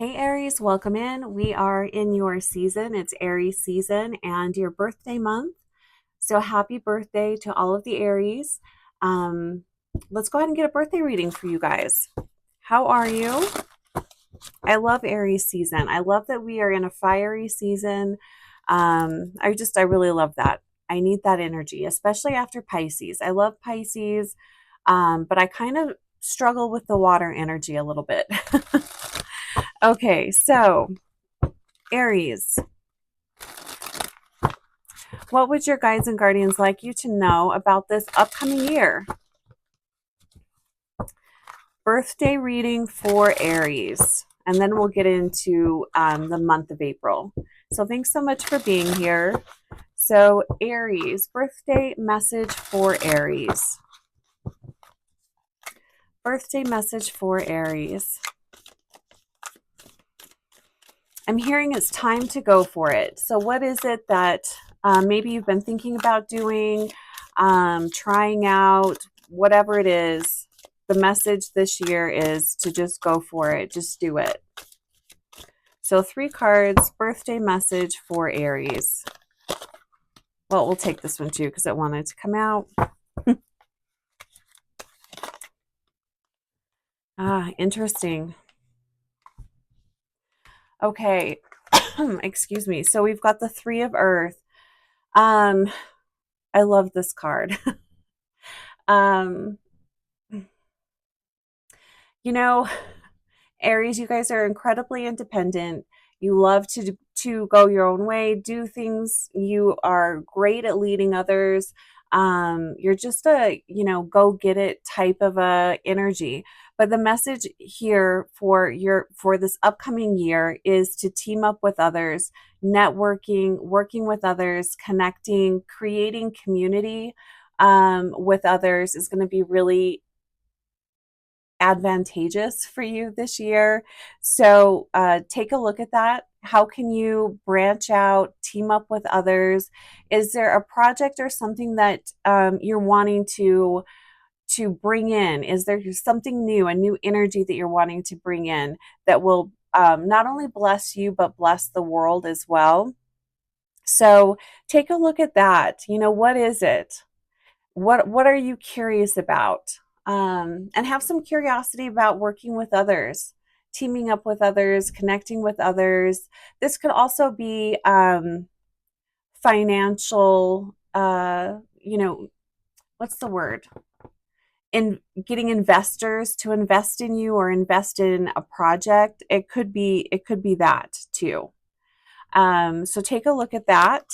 Hey Aries, welcome in. We are in your season. It's Aries season and your birthday month. So happy birthday to all of the Aries. Um, let's go ahead and get a birthday reading for you guys. How are you? I love Aries season. I love that we are in a fiery season. I really love that. I need that energy, especially after Pisces. I love Pisces, but I kind of struggle with the water energy a little bit. Okay, so Aries, what would your guides and guardians like you to know about this upcoming year? Birthday reading for Aries. And then we'll get into the month of April. So thanks so much for being here. So, Aries, birthday message for Aries. Birthday message for Aries. I'm hearing it's time to go for it. So, what is it that maybe you've been thinking about doing, trying out, whatever it is? The message this year is to just go for it, just do it. So, 3 cards, birthday message for Aries. Well, we'll take this one too because it wanted to come out. Interesting. Okay. Excuse me. So we've got the 3 of Earth. I love this card. um, you know, Aries, you guys are incredibly independent. You love to go your own way, do things. You are great at leading others. You're just a, go get it type of a energy. But the message here for this upcoming year is to team up with others, networking, working with others, connecting, creating community with others is going to be really advantageous for you this year. So take a look at that. How can you branch out, team up with others? Is there a project or something that you're wanting to bring in? Is there something new, a new energy that you're wanting to bring in that will not only bless you but bless the world as well? So take a look at that. What is it? What are you curious about? And have some curiosity about working with others, teaming up with others, connecting with others. This could also be financial, what's the word? In getting investors to invest in you or invest in a project. It could be that too. So take a look at that.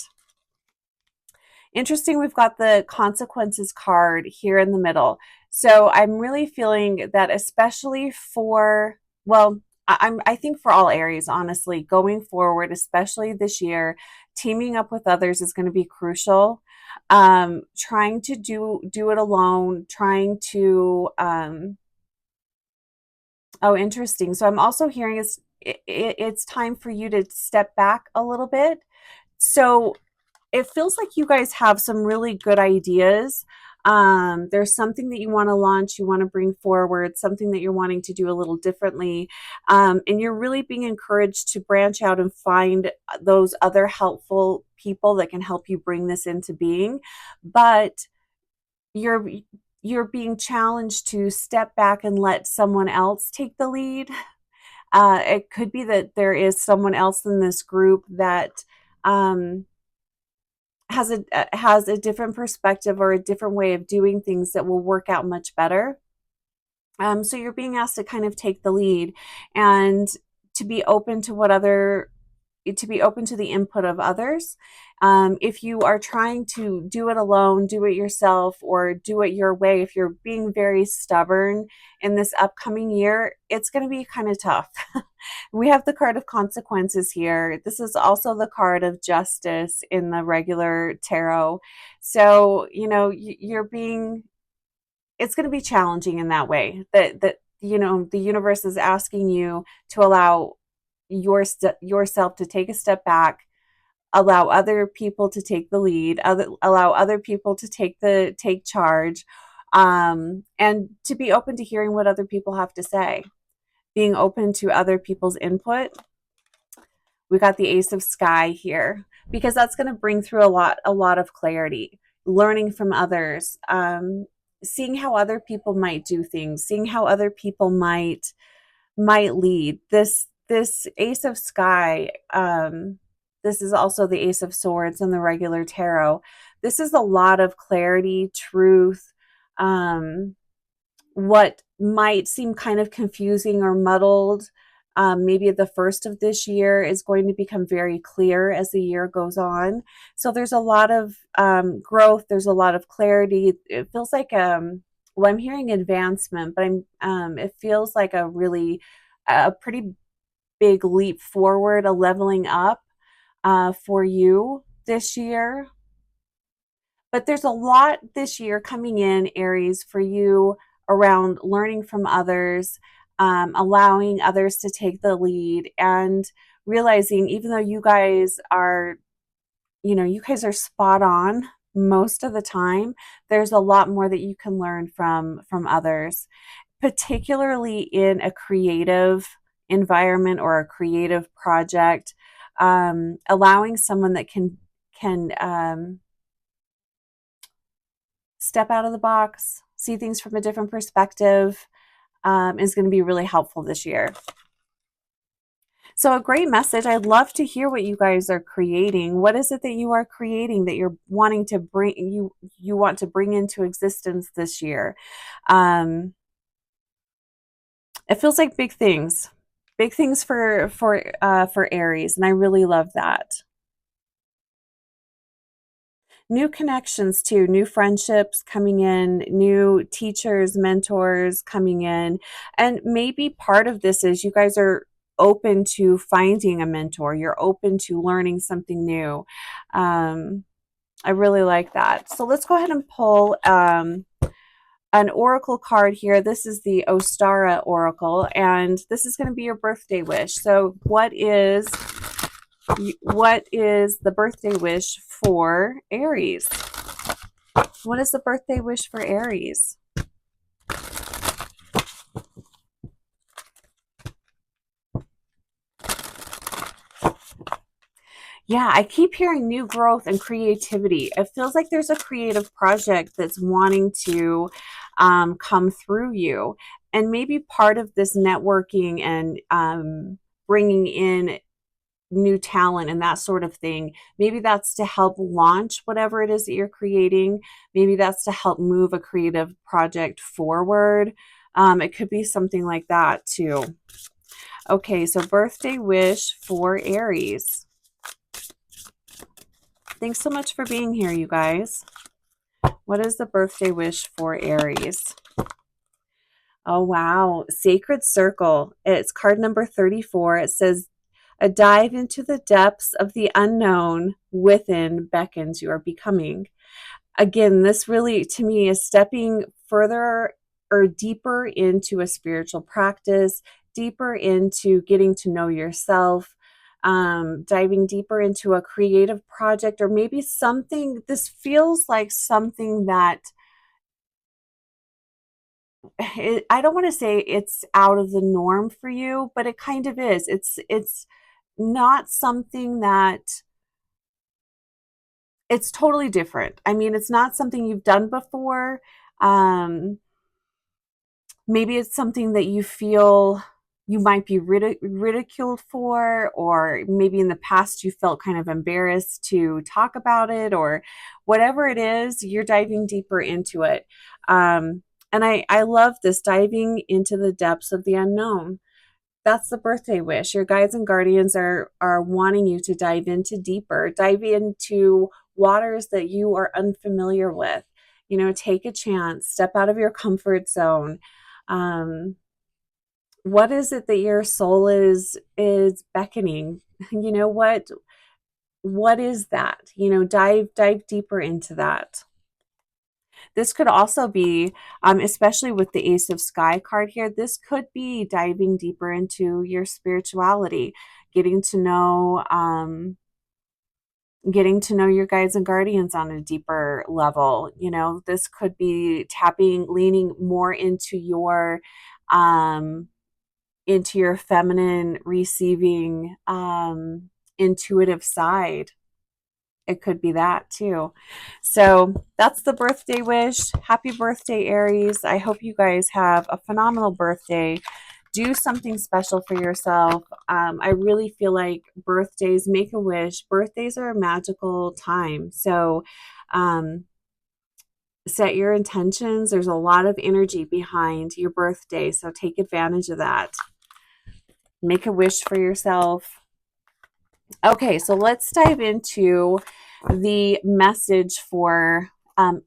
Interesting, we've got the consequences card here in the middle. So I'm really feeling that, especially for, well, I think for all Aries, honestly, going forward, especially this year, teaming up with others is going to be crucial. Trying to do it alone, trying to oh, interesting. So I'm also hearing it's time for you to step back a little bit. So it feels like you guys have some really good ideas. There's something that you want to launch, you want to bring forward, something that you're wanting to do a little differently. And you're really being encouraged to branch out and find those other helpful people that can help you bring this into being. But you're you're being challenged to step back and let someone else take the lead. It could be that there is someone else in this group that um, has a different perspective or a different way of doing things that will work out much better. So you're being asked to kind of take the lead and to be open to the input of others. If you are trying to do it alone, do it yourself, or do it your way, if you're being very stubborn in this upcoming year, it's going to be kind of tough. We have the card of consequences here. This is also the card of justice in the regular tarot. So, it's going to be challenging in that way. That the universe is asking you to allow yourself to take a step back, allow other people to take the lead, allow other people to take charge, and to be open to hearing what other people have to say. being open to other people's input. We got the Ace of Sky here because that's going to bring through a lot of clarity, learning from others, seeing how other people might do things, seeing how other people might lead. This Ace of Sky, this is also the Ace of Swords in the regular tarot. This is a lot of clarity, truth, what might seem kind of confusing or muddled. Maybe at the first of this year is going to become very clear as the year goes on. So there's a lot of growth. There's a lot of clarity. It feels like well, I'm hearing advancement, but it feels like a pretty big leap forward, a leveling up for you this year. But there's a lot this year coming in, Aries, for you around learning from others, allowing others to take the lead, and realizing even though you guys are, you guys are spot on most of the time, there's a lot more that you can learn from others, particularly in a creative environment or a creative project. Allowing someone that can step out of the box, see things from a different perspective, is going to be really helpful this year. So a great message. I'd love to hear what you guys are creating. What is it that you are creating that you're wanting to bring, you want to bring into existence this year? It feels like big things for Aries, and I really love that. New connections too, new friendships coming in, new teachers, mentors coming in. And maybe part of this is you guys are open to finding a mentor. You're open to learning something new. I really like that. So let's go ahead and pull an oracle card here. This is the Ostara oracle, and this is going to be your birthday wish. So what is the birthday wish for Aries? What is the birthday wish for Aries? Yeah, I keep hearing new growth and creativity. It feels like there's a creative project that's wanting to come through you. And maybe part of this networking and bringing in new talent and that sort of thing, maybe that's to help launch whatever it is that you're creating. Maybe that's to help move a creative project forward. It could be something like that too. Okay, so birthday wish for Aries. Thanks so much for being here, you guys. What is the birthday wish for Aries? Oh, wow. Sacred Circle. It's card number 34. It says, a dive into the depths of the unknown within beckons your becoming. Again, this really, to me, is stepping further or deeper into a spiritual practice, deeper into getting to know yourself, diving deeper into a creative project, or maybe something. This feels like something that I don't want to say it's out of the norm for you, but it kind of is. It's not something that, it's totally different. I mean, it's not something you've done before. Maybe it's something that you feel you might be ridiculed for, or maybe in the past you felt kind of embarrassed to talk about it, or whatever it is, you're diving deeper into it. And I love this, diving into the depths of the unknown. That's the birthday wish. Your guides and guardians are wanting you to dive into waters that you are unfamiliar with. Take a chance, step out of your comfort zone. What is it that your soul is beckoning? What is that? Dive deeper into that. This could also be, especially with the Ace of Sky card here, this could be diving deeper into your spirituality, getting to know your guides and guardians on a deeper level. This could be leaning more into your into your feminine, receiving, intuitive side. It could be that too. So that's the birthday wish. Happy birthday, Aries. I hope you guys have a phenomenal birthday. Do something special for yourself. I really feel like birthdays, make a wish. Birthdays are a magical time. So set your intentions. There's a lot of energy behind your birthday. So take advantage of that. Make a wish for yourself. Okay, so let's dive into the message for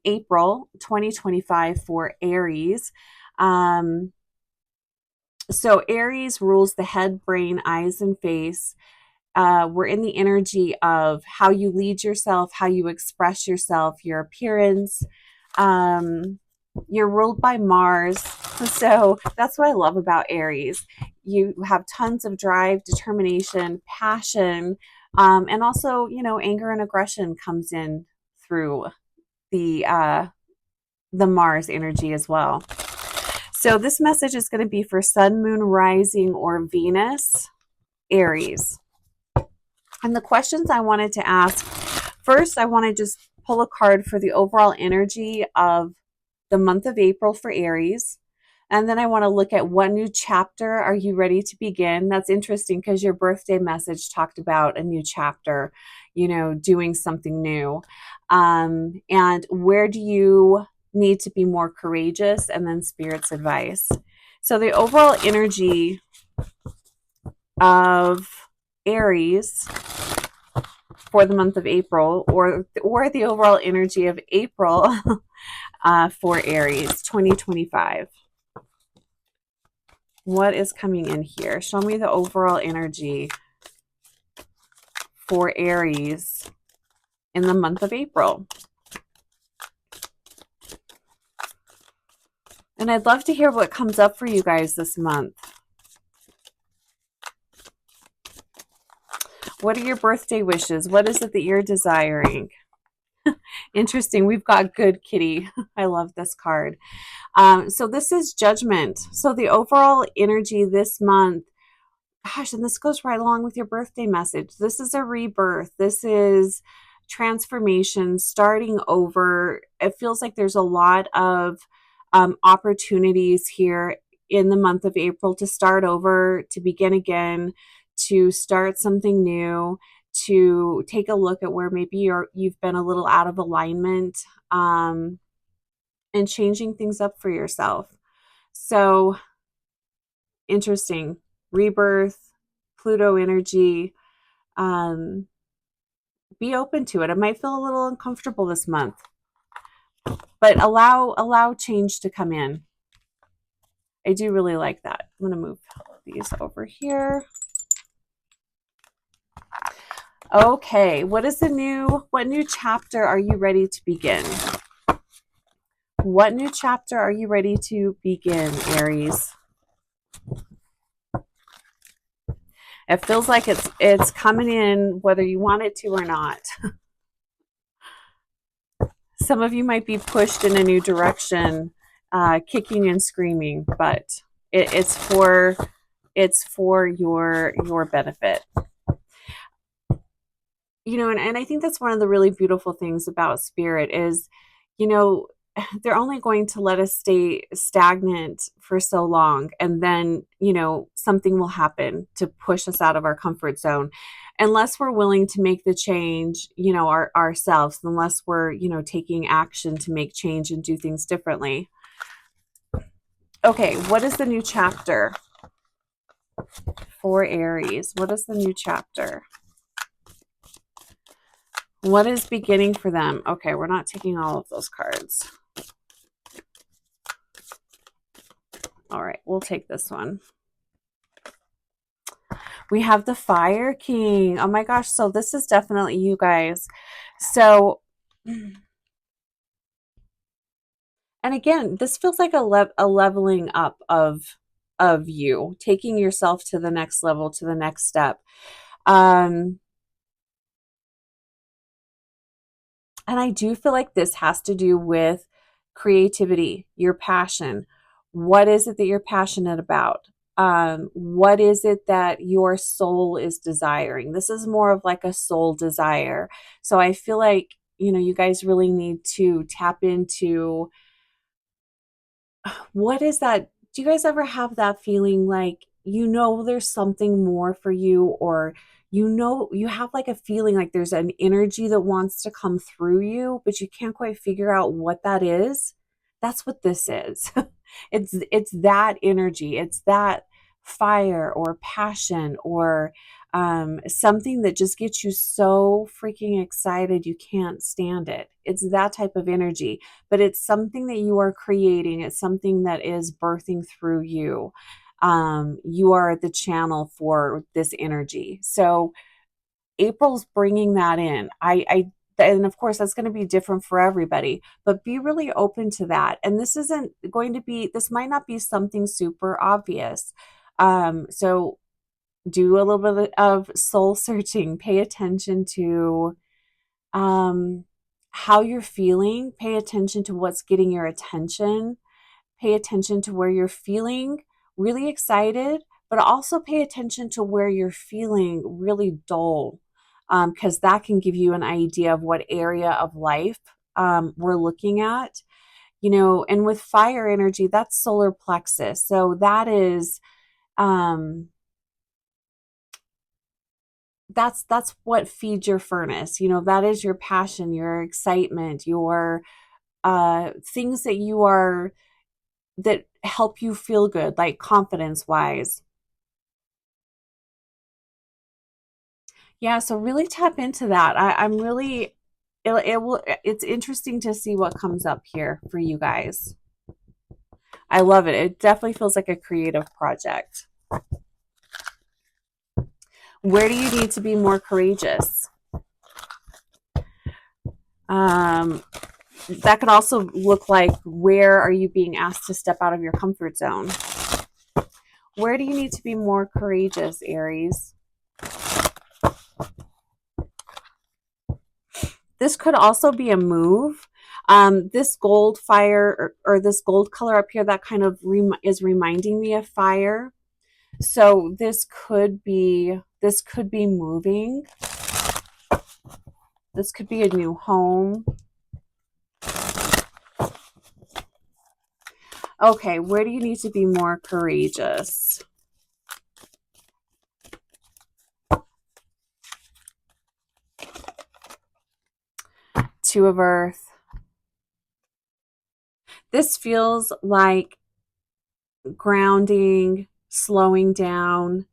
April 2025 for Aries. So Aries rules the head, brain, eyes, and face. We're in the energy of how you lead yourself, how you express yourself, your appearance. You're ruled by Mars. So that's what I love about Aries. You have tons of drive, determination, passion, and also, anger and aggression comes in through the Mars energy as well. So this message is going to be for Sun, Moon, Rising, or Venus, Aries. And the questions I wanted to ask, first, I want to just pull a card for the overall energy of the month of April for Aries. And then I want to look at what new chapter are you ready to begin? That's interesting because your birthday message talked about a new chapter, doing something new. And where do you need to be more courageous? And then Spirit's advice. So the overall energy of Aries for the month of April, or the overall energy of April for Aries 2025. What is coming in here? Show me the overall energy for Aries in the month of April. And I'd love to hear what comes up for you guys this month. What are your birthday wishes? What is it that you're desiring? Interesting. We've got good kitty. I love this card. So this is Judgment. So the overall energy this month, gosh, and this goes right along with your birthday message. This is a rebirth. This is transformation, starting over. It feels like there's a lot of opportunities here in the month of April to start over, to begin again, to start something new, to take a look at where maybe you've been a little out of alignment, and changing things up for yourself. So interesting. Rebirth, Pluto energy. Be open to it. It might feel a little uncomfortable this month, but allow change to come in. I do really like that. I'm going to move these over here. Okay, what new chapter are you ready to begin? What new chapter are you ready to begin, Aries? It feels like it's coming in whether you want it to or not. Some of you might be pushed in a new direction, kicking and screaming, but it's for your benefit. And I think that's one of the really beautiful things about Spirit is, they're only going to let us stay stagnant for so long, and then something will happen to push us out of our comfort zone, unless we're willing to make the change ourselves, unless we're taking action to make change and do things differently. Okay, what is the new chapter for Aries? What is the new chapter? What is beginning for them? Okay, we're not taking all of those cards. All right, we'll take this one. We have the Fire King. Oh my gosh, so this is definitely you guys. So, and again, this feels like a leveling up of you, taking yourself to the next level, to the next step. And I do feel like this has to do with creativity, your passion. What is it that you're passionate about? What is it that your soul is desiring? This is more of like a soul desire. So I feel like, you guys really need to tap into what is that? Do you guys ever have that feeling like there's something more for you, or you have like a feeling like there's an energy that wants to come through you, but you can't quite figure out what that is? That's what this is. It's that energy. It's that fire or passion or something that just gets you so freaking excited you can't stand it. It's that type of energy, but it's something that you are creating. It's something that is birthing through you. You are the channel for this energy. So April's bringing that in. And of course that's going to be different for everybody, but be really open to that. And this might not be something super obvious. So do a little bit of soul searching, pay attention to how you're feeling, pay attention to what's getting your attention, pay attention to where you're feeling really excited, but also pay attention to where you're feeling really dull, because that can give you an idea of what area of life we're looking at. And with fire energy, that's solar plexus. So that is that's what feeds your furnace. That is your passion, your excitement, your things that help you feel good, like confidence wise. Yeah, so really tap into that. I'm really it's interesting to see what comes up here for you guys. I love it. It definitely feels like a creative project. Where do you need to be more courageous? That could also look like, where are you being asked to step out of your comfort zone? Where do you need to be more courageous, Aries? This could also be a move. This gold fire, or this gold color up here, that kind of is reminding me of fire. So this could be moving. This could be a new home. Okay, where do you need to be more courageous? Two of Earth. This feels like grounding, slowing down.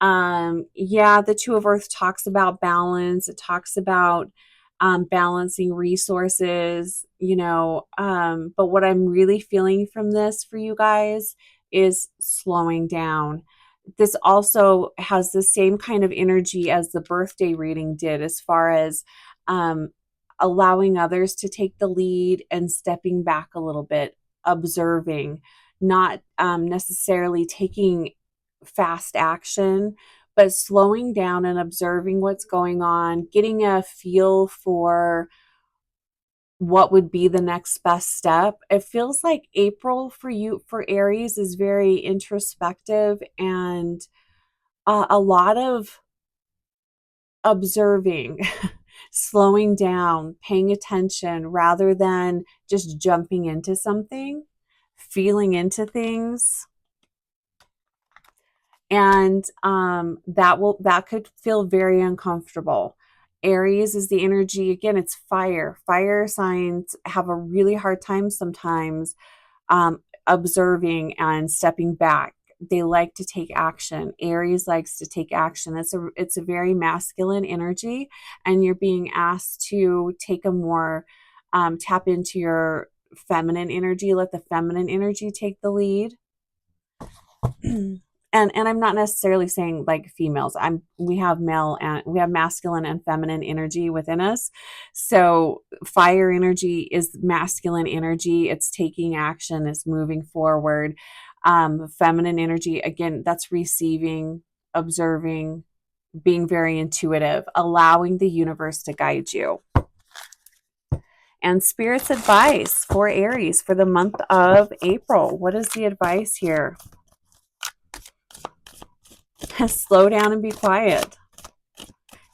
Yeah, the Two of Earth talks about balance. It talks about balancing resources, but what I'm really feeling from this for you guys is slowing down. This also has the same kind of energy as the birthday reading did, as far as um, allowing others to take the lead and stepping back a little bit, observing, not necessarily taking fast action, but slowing down and observing what's going on, getting a feel for what would be the next best step. It feels like April for you, for Aries, is very introspective and a lot of observing, slowing down, paying attention rather than just jumping into something, feeling into things. And that could feel very uncomfortable. Aries is the energy, again, it's fire. Fire signs have a really hard time sometimes observing and stepping back. They like to take action. Aries likes to take action. It's a very masculine energy, and you're being asked to take a more tap into your feminine energy. Let the feminine energy take the lead. And I'm not necessarily saying like females. We have masculine and feminine energy within us. So fire energy is masculine energy. It's taking action, it's moving forward. Feminine energy, again, that's receiving, observing, being very intuitive, allowing the universe to guide you. And Spirit's advice for Aries for the month of April. What is the advice here? Slow down and be quiet.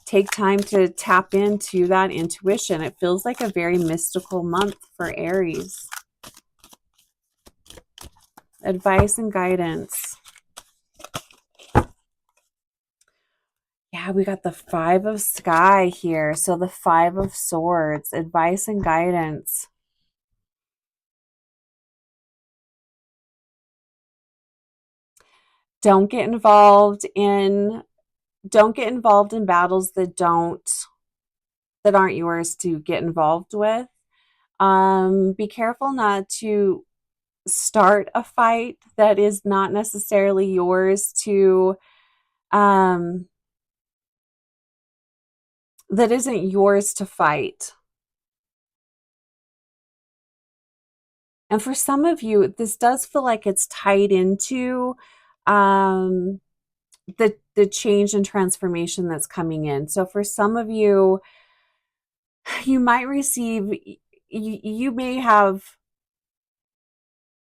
Take time to tap into that intuition. It feels like a very mystical month for Aries. Advice and guidance. Yeah, we got the Five of Sky here. So the Five of Swords, advice and guidance. Don't get involved in battles that aren't yours to get involved with. Be careful not to start a fight that is not necessarily yours to that isn't yours to fight. And for some of you, this does feel like it's tied into the change and transformation that's coming in. So for some of you, you might receive, you may have,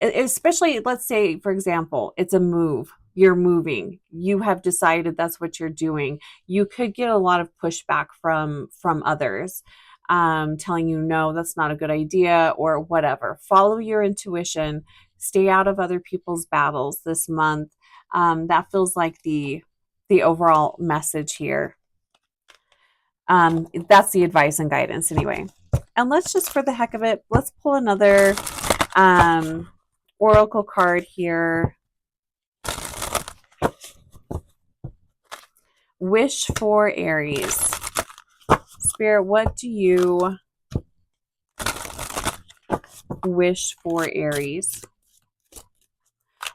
especially, let's say, for example, it's a move. You're moving. You have decided that's what you're doing. You could get a lot of pushback from others, telling you, no, that's not a good idea, or whatever. Follow your intuition. Stay out of other people's battles this month. That feels like the overall message here. That's the advice and guidance anyway. And let's just, for the heck of it, let's pull another oracle card here. Wish for Aries. Spirit, what do you wish for Aries?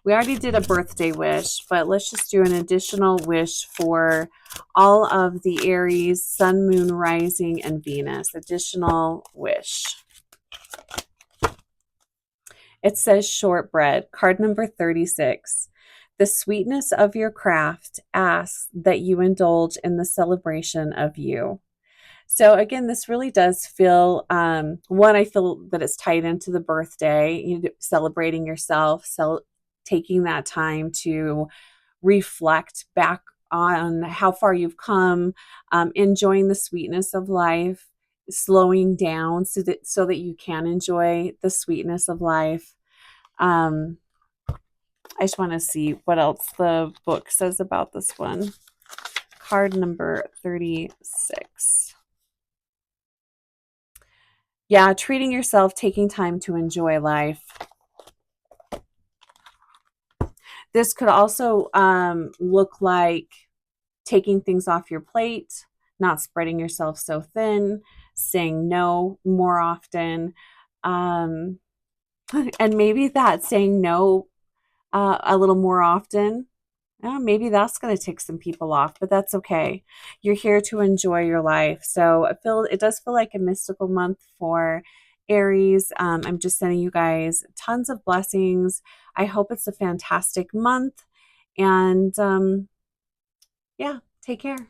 We already did a birthday wish, but let's just do an additional wish for all of the Aries, Sun, Moon, Rising, and Venus. Additional wish. It says shortbread, card number 36. The sweetness of your craft asks that you indulge in the celebration of you. So again, this really does feel, one, I feel that it's tied into the birthday, celebrating yourself, taking that time to reflect back on how far you've come, enjoying the sweetness of life, slowing down so that you can enjoy the sweetness of life. I just want to see what else the book says about this one. Card number 36. Yeah, treating yourself, taking time to enjoy life. This could also look like taking things off your plate, not spreading yourself so thin, saying no more often. And maybe that saying no a little more often, maybe that's going to tick some people off, but that's okay. You're here to enjoy your life. So it does feel like a mystical month for Aries. I'm just sending you guys tons of blessings. I hope it's a fantastic month. And yeah, take care.